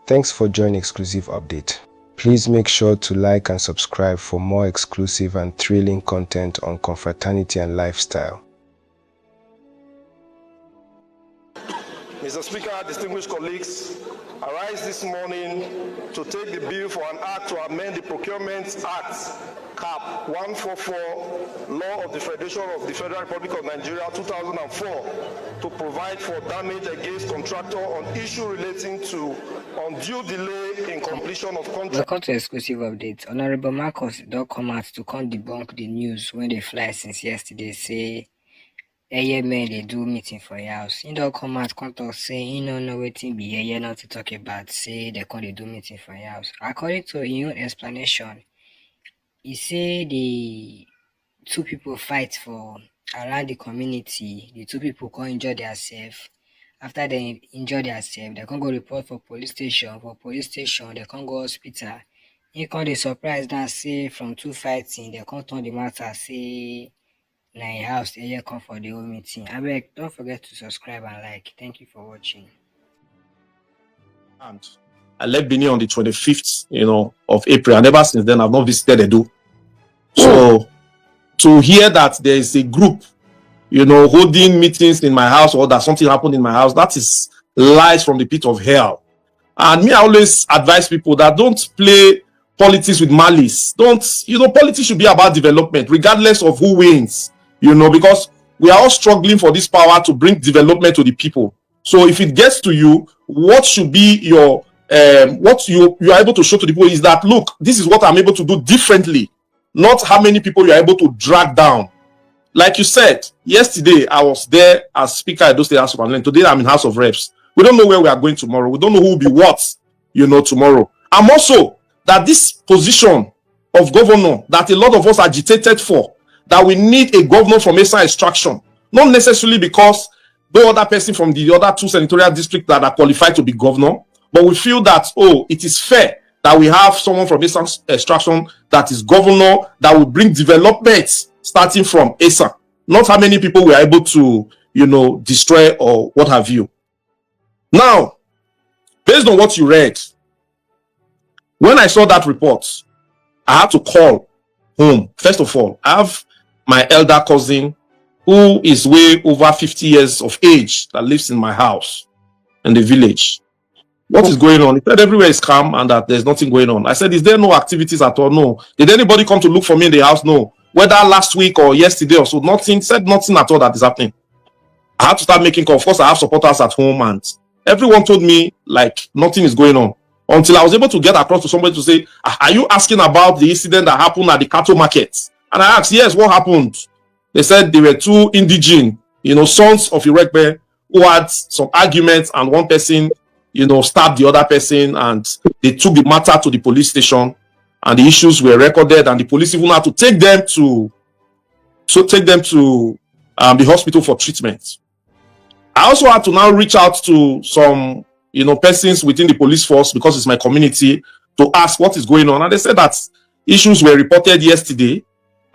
Thanks for joining Exclusive Update. Please make sure to like and subscribe for more exclusive and thrilling content on confraternity and lifestyle. Mr. Speaker, distinguished colleagues, I rise this morning to take the bill for an act to amend the Procurement Act, Cap 144, Law of the Federation of the Federal Republic of Nigeria, 2004, to provide for damage against contractor on issue relating to undue delay in completion of contract. Welcome to Exclusive Update. Honorable Marcus don't come out to come debunk the news when they fly since yesterday, say Eiye men they do meeting for your house. He don't come out, come talk, say he don't know wetin be Eiye not to talk about, say they come they do meeting for your house. According to his own explanation, he say the two people fight for around the community. The two people can injure themselves. After they injure themselves, they can go report for police station. For police station, they can go hospital. He can they surprise that say from two fighting, they can't turn the matter, say na your house, Eiye come for the whole meeting. Abeg, don't forget to subscribe and like. Thank you for watching. And I left Benin on the 25th, of April, and ever since then I've not visited Edo. So to hear that there is a group, holding meetings in my house, or that something happened in my house, that is lies from the pit of hell. And me, I always advise people that don't play politics with malice. Politics should be about development, regardless of who wins. Because we are all struggling for this power to bring development to the people. So if it gets to you, what should be your what you are able to show to the people is that, look, this is what I'm able to do differently, not how many people you are able to drag down. Like you said, yesterday I was there as Speaker at Edo State House of Parliament. Today I'm in House of Reps. We don't know where we are going tomorrow. We don't know who will be what, tomorrow. I'm also that this position of governor that a lot of us agitated for, that we need a governor from Esa extraction, not necessarily because no other person from the other two senatorial districts that are qualified to be governor, but we feel that, it is fair that we have someone from Esa extraction that is governor, that will bring development starting from Esa, not how many people we are able to, destroy or what have you. Now, based on what you read, when I saw that report, I had to call home. First of all, I have my elder cousin who is way over 50 years of age that lives in my house in the village. What is going on? He said everywhere is calm and that there's nothing going on. I said, is there no activities at all? No. Did anybody come to look for me in the house? No. Whether last week or yesterday or so, nothing at all that is happening. I had to start making calls. Of course, I have supporters at home and everyone told me like nothing is going on. Until I was able to get across to somebody to say, are you asking about the incident that happened at the cattle market? And I asked, yes, what happened? They said there were two indigene, sons of Iruekpen who had some arguments and one person, stabbed the other person and they took the matter to the police station and the issues were recorded and the police even had to take them to the hospital for treatment. I also had to now reach out to some persons within the police force because it's my community to ask what is going on. And they said that issues were reported yesterday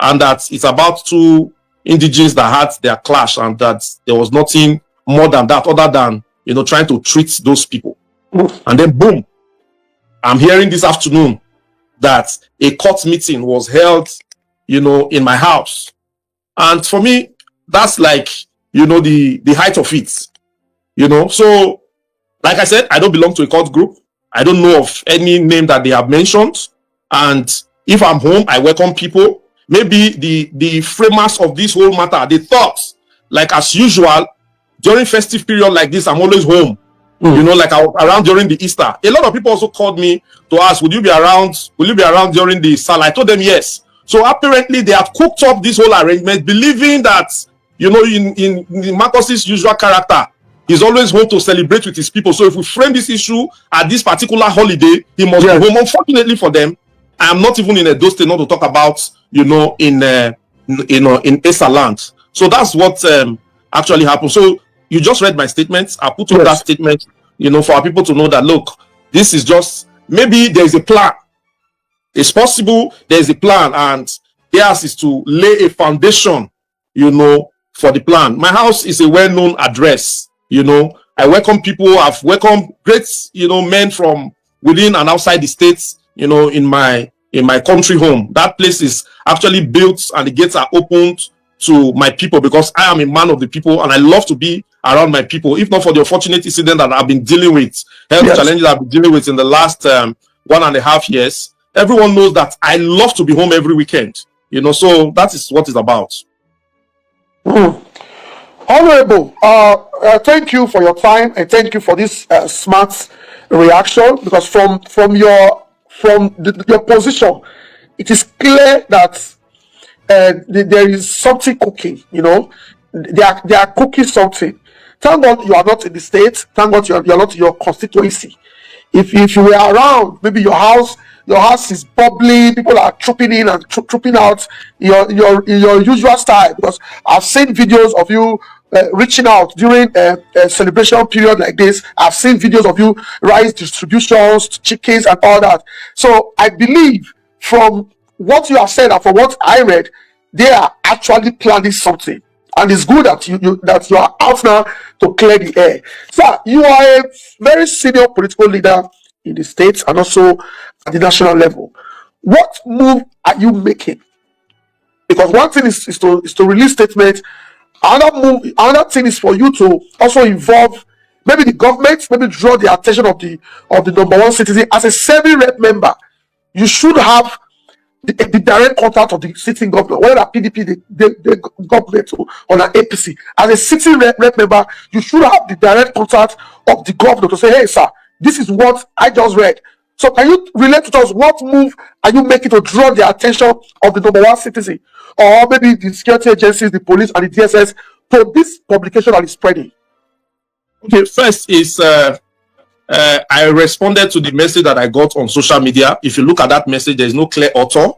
and that it's about two indigenes that had their clash and that there was nothing more than that other than, trying to treat those people. And then boom, I'm hearing this afternoon that a court meeting was held, in my house. And for me, that's like, the height of it, So, like I said, I don't belong to a court group. I don't know of any name that they have mentioned. And if I'm home, I welcome people. Maybe the framers of this whole matter, they thought, like as usual, during festive period like this, I'm always home. Like I was around during the Easter. A lot of people also called me to ask, will you be around during the Salah? I told them yes. So apparently they have cooked up this whole arrangement, believing that, in Marcus's usual character, he's always home to celebrate with his people. So if we frame this issue at this particular holiday, he must be home. Unfortunately for them, I am not even in Edo State, not to talk about, in Esa land. So that's what actually happened. So you just read my statement. I put up that statement, for our people to know that, look, this is just, maybe there is a plan. It's possible there is a plan and theirs is to lay a foundation, for the plan. My house is a well-known address. I welcome people. I've welcomed great, men from within and outside the states, in my country home. That place is actually built and the gates are opened to my people because I am a man of the people and I love to be around my people. If not for the unfortunate incident that I've been dealing with, health challenges I've been dealing with in the last 1.5 years, everyone knows that I love to be home every weekend. So that is what it's about. Honorable, thank you for your time and thank you for this smart reaction, because from your position, it is clear that there is something cooking. They are cooking something. Thank God you are not in the state. Thank God you are not in your constituency. If you were around, maybe your house is bubbling, people are trooping in and trooping out in your usual style, because I've seen videos of you reaching out during a celebration period like this. I've seen videos of you rice distributions, chickens and all that. So I believe from what you have said and from what I read, they are actually planning something. And it's good that you are out now to clear the air. Sir, you are a very senior political leader in the states and also at the national level. What move are you making? Because one thing is to release statements. Another thing is for you to also involve maybe the government, maybe draw the attention of the number one citizen. As a serving rep member, you should have the direct contact of the sitting governor, whether PDP, the government or an APC. As a sitting rep member, you should have the direct contact of the governor to say, hey, sir, this is what I just read. So can you relate to us, what move are you making to draw the attention of the number one citizen, or maybe the security agencies, the police and the DSS, to this publication that is spreading? Okay, first is I responded to the message that I got on social media. If you look at that message, there is no clear author.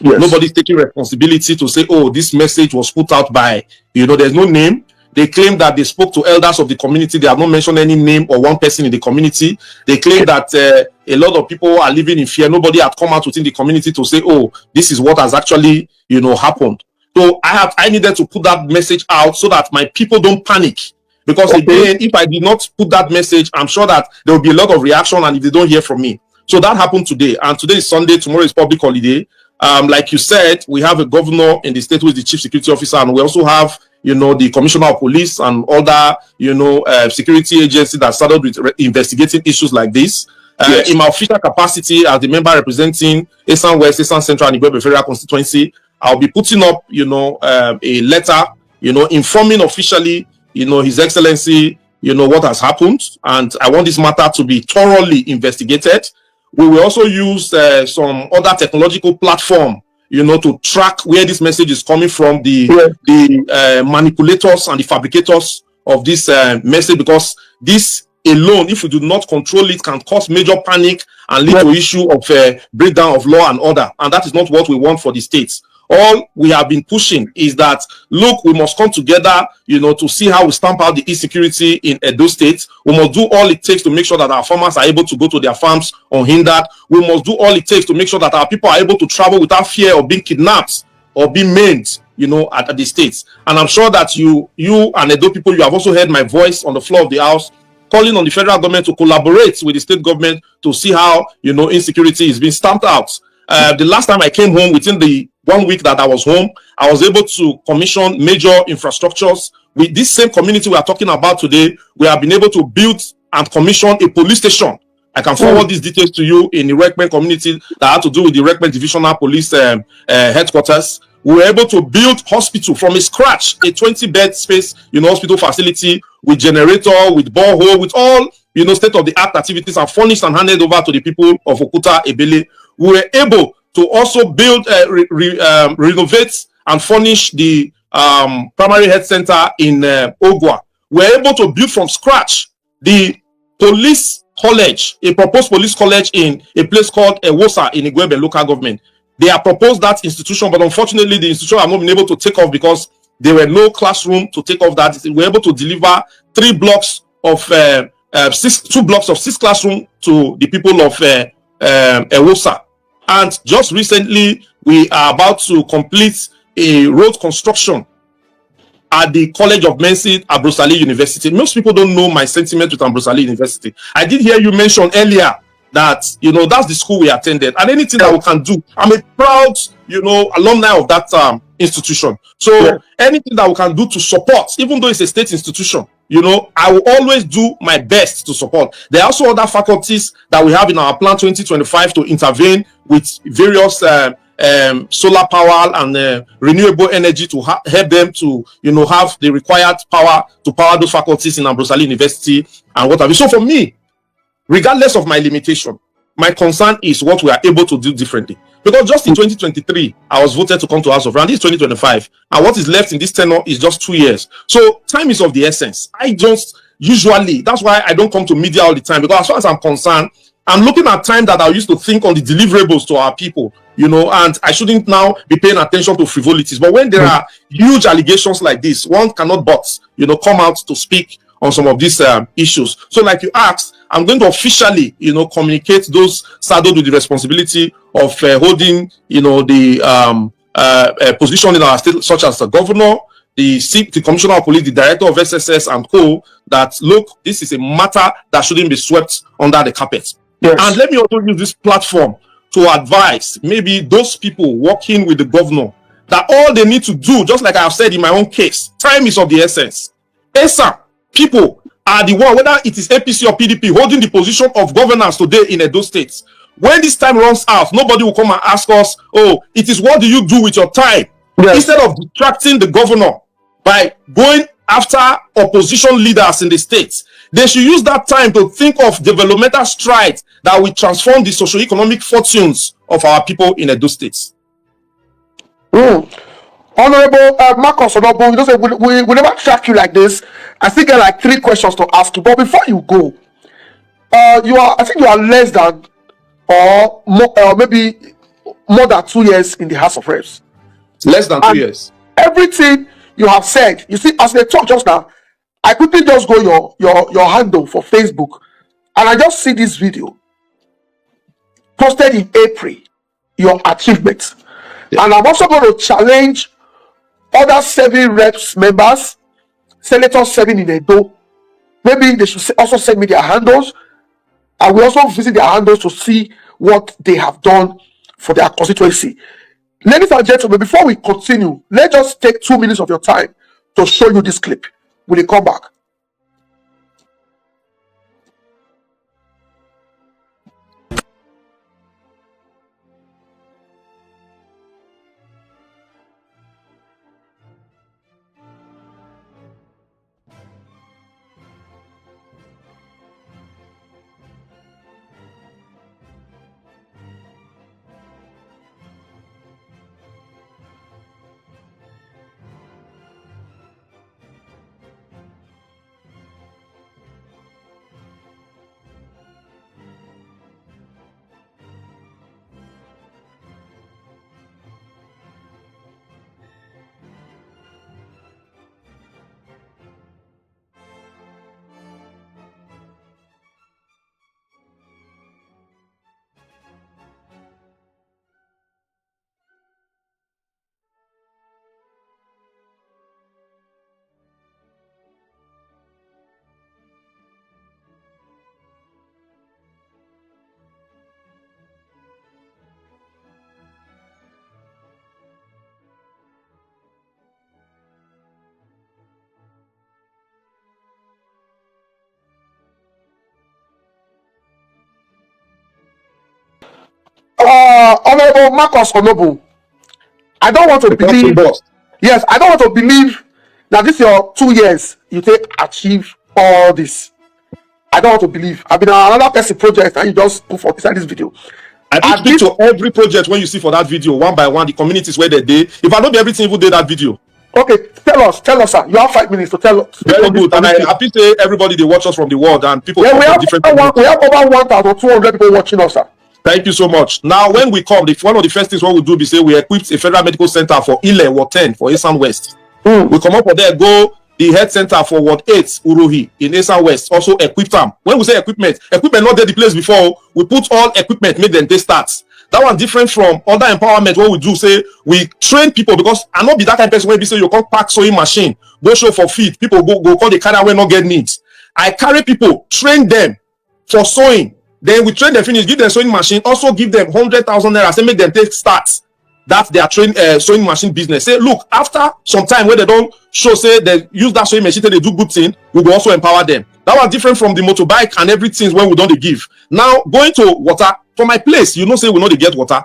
Yes. Nobody's taking responsibility to say, oh, this message was put out by, there's no name. They claim that they spoke to elders of the community. They have not mentioned any name or one person in the community. They claim that a lot of people are living in fear. Nobody had come out within the community to say, oh, this is what has actually, happened. So I needed to put that message out so that my people don't panic. Because again, if I did not put that message, I'm sure that there will be a lot of reaction and if they don't hear from me. So that happened today. And today is Sunday. Tomorrow is public holiday. Like you said, we have a governor in the state who is the chief security officer, and we also have the commissioner of police and other, security agencies that started with investigating issues like this. Yes. In my official capacity as the member representing Esan West, Esan Central, and Iruekpen Federal Constituency, I'll be putting up, a letter, informing officially, His Excellency, what has happened, and I want this matter to be thoroughly investigated. We will also use some other technological platform, to track where this message is coming from, the manipulators and the fabricators of this message, because this alone, if we do not control it, can cause major panic and lead to issue of breakdown of law and order, and that is not what we want for the states. All we have been pushing is that, look, we must come together, to see how we stamp out the insecurity in Edo State. We must do all it takes to make sure that our farmers are able to go to their farms unhindered. We must do all it takes to make sure that our people are able to travel without fear of being kidnapped or being maimed, at the states. And I'm sure that you and Edo people, you have also heard my voice on the floor of the House, calling on the federal government to collaborate with the state government to see how, insecurity is being stamped out. The last time I came home, within the 1 week that I was home, I was able to commission major infrastructures. With this same community we are talking about today, we have been able to build and commission a police station. I can forward these details to you in the Iruekpen community that had to do with the Iruekpen Divisional Police headquarters. We were able to build hospital from scratch, a 20-bed space, hospital facility with generator, with borehole, with all, state-of-the-art activities, and furnished and handed over to the people of Okuta, Ebele. We were able to also build, renovate and furnish the primary health center in Ogwa. We were able to build from scratch the police college, a proposed police college in a place called Ewosa in Iruekpen local government. They have proposed that institution, but unfortunately the institution have not been able to take off because there were no classroom to take off that. We were able to deliver 2 blocks of 6 classrooms to the people of Ewosa. And just recently, we are about to complete a road construction at the College of Medicine, Abrosali University. Most people don't know my sentiment with Abrosali University. I did hear you mention earlier that, you know, that's the school we attended, and anything that we can do, I'm a proud, you know, alumni of that institution. So anything that we can do to support, even though it's a state institution, you know, I will always do my best to support. There are also other faculties that we have in our plan 2025 to intervene with various solar power and renewable energy to help them to, you know, have the required power to power those faculties in Ambrosali University and what have you. So for me, regardless of my limitation, my concern is what we are able to do differently. Because just in 2023, I was voted to come to House of Rand. This is 2025, and what is left in this tenure is just 2 years. So time is of the essence. I just usually, that's why I don't come to media all the time, because as far as I'm concerned, I'm looking at time that I used to think on the deliverables to our people, you know, and I shouldn't now be paying attention to frivolities. But when there are huge allegations like this, one cannot but, you know, come out to speak on some of these issues. So like you asked, I'm going to officially, you know, communicate those saddled with the responsibility of holding, you know, the position in our state, such as the governor, the commissioner of police, the director of SSS and co, that look, this is a matter that shouldn't be swept under the carpet. Yes. And let me also use this platform to advise maybe those people working with the governor that all they need to do, just like I have said in my own case, time is of the essence. ESA people are the one, whether it is APC or PDP, holding the position of governance today in Edo State. When this time runs out, nobody will come and ask us, oh, it is what do you do with your time? Yes. Instead of distracting the governor by going after opposition leaders in the states, they should use that time to think of developmental strides that will transform the socio-economic fortunes of our people in Edo State. Honorable Marcus Onobu, you know, say we never track you like this. I still get like 3 questions to ask you. But before you go, I think you are less than or more, maybe more than 2 years in the House of Reps. Less than 2 years. Everything you have said, you see, as they talk just now, I quickly just go your handle for Facebook, and I just see this video posted in April, your achievements. Yeah. And I'm also going to challenge other serving reps members, senators serving in Edo. Maybe they should also send me their handles. I will also visit their handles to see what they have done for their constituency. Ladies and gentlemen, before we continue, let's just take 2 minutes of your time to show you this clip. Will you come back? Honorable Marcus Onobu, I don't want to believe. Yes, I don't want to believe that this your 2 years you take achieve all this. I don't want to believe. I've been on another person project and you just put for inside this video. I speak to every project when you see for that video, one by one, the communities where they did. If I know be everything, even did that video. Okay, tell us, sir. You have 5 minutes to tell us. Very good, and I happy to say everybody they watch us from the world and people. Yeah, we have over 1,200 people watching us, sir. Thank you so much. Now, when we come, one of the first things what we do is say we equipped a federal medical center for Eiye, Ward 10 for Esan West. We come up for there, go the health center for Ward 8, Uruhi in Esan West, also equipped them. When we say equipment not there the place before, we put all equipment, make them they start. That one different from other empowerment. What we do, say we train people, because I not be that kind of person where we say you can't pack sewing machine, go show for feet, people go call the carrier where not get needs. I carry people, train them for sewing, Then we train them finish, give them sewing machine, also give them 100,000 naira, say make them take start that their sewing machine business. Say, look, after some time where they don't show, say they use that sewing machine, they do good thing, we will also empower them. That was different from the motorbike and everything when we don't give. Now, going to water, for my place, you know, say we know they get water.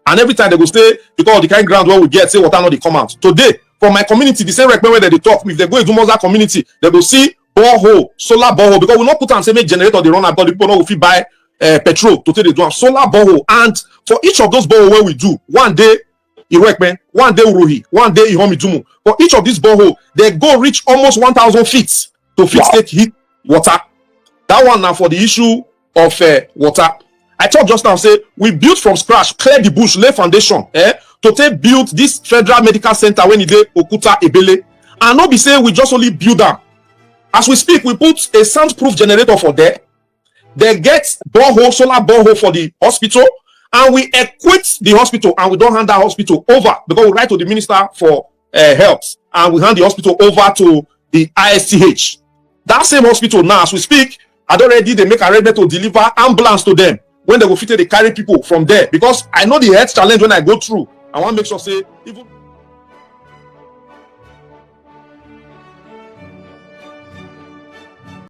And every time they go stay, because of the kind of ground where we get, say water not they come out. Today, from my community, the same Iruekpen where they talk, if they go into Moza community, they will see borehole, solar borehole, because we not put on say make generator they run out, but the people know if we buy petrol to take the do solar borehole. And for each of those borehole where we do, one day Iruekpen, one day Uruhi, one day Ihomidumu. For each of these borehole, they go reach almost 1,000 feet to fix take heat water. That one now for the issue of water. I talked just now, say we built from scratch, clear the bush, lay foundation, to take build this federal medical center when it did Okuta Ebele. And not be say we just only build them. As we speak, we put a soundproof generator for there. They get borehole, solar borehole for the hospital, and we equip the hospital, and we don't hand that hospital over because we write to the Minister for Health, and we hand the hospital over to the ISTH. That same hospital now, as we speak, had already they make arrangement to deliver ambulance to them when they go fit they carry people from there, because I know the health challenge when I go through. I want to make sure say even